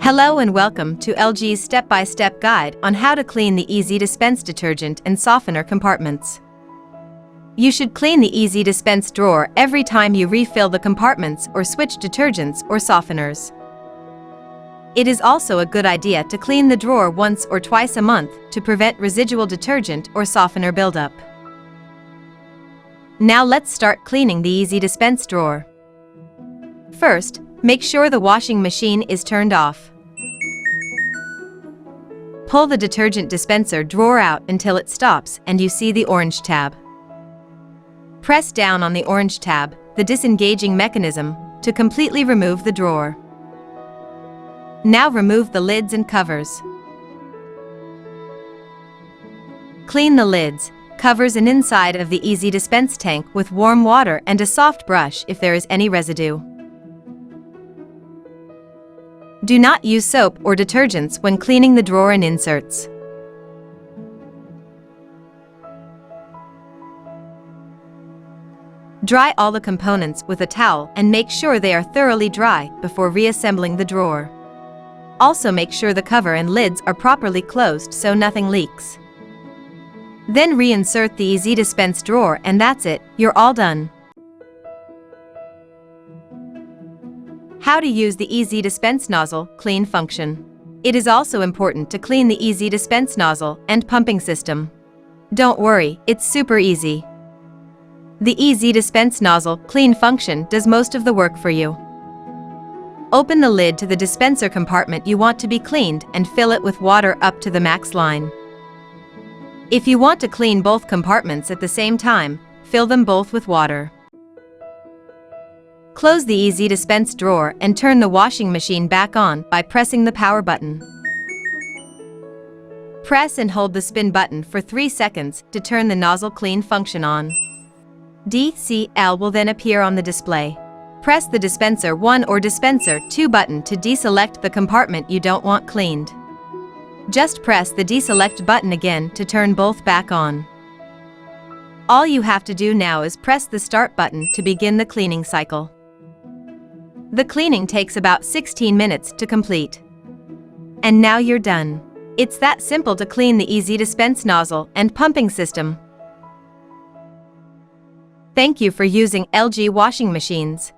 Hello and welcome to LG's step-by-step guide on how to clean the EasyDispense detergent and softener compartments. You should clean the EasyDispense drawer every time you refill the compartments or switch detergents or softeners. It is also a good idea to clean the drawer once or twice a month to prevent residual detergent or softener buildup. Now let's start cleaning the EasyDispense drawer. First, make sure the washing machine is turned off. Pull the detergent dispenser drawer out until it stops and you see the orange tab. Press down on the orange tab, the disengaging mechanism, to completely remove the drawer. Now remove the lids and covers. Clean the lids, covers and inside of the EasyDispense tank with warm water and a soft brush if there is any residue. Do not use soap or detergents when cleaning the drawer and inserts. Dry all the components with a towel and make sure they are thoroughly dry before reassembling the drawer. Also make sure the cover and lids are properly closed so nothing leaks. Then reinsert the EasyDispense drawer and that's it, you're all done. How to use the EasyDispense nozzle clean function. It is also important to clean the EasyDispense nozzle and pumping system. Don't worry, it's super easy. The EasyDispense nozzle clean function does most of the work for you. Open the lid to the dispenser compartment you want to be cleaned and fill it with water up to the max line. If you want to clean both compartments at the same time, fill them both with water. Close the EasyDispense drawer and turn the washing machine back on by pressing the power button. Press and hold the spin button for 3 seconds to turn the nozzle clean function on. DCL will then appear on the display. Press the Dispenser 1 or Dispenser 2 button to deselect the compartment you don't want cleaned. Just press the Deselect button again to turn both back on. All you have to do now is press the Start button to begin the cleaning cycle. The cleaning takes about 16 minutes to complete. And now you're done. It's that simple to clean the EasyDispense nozzle and pumping system. Thank you for using LG washing machines.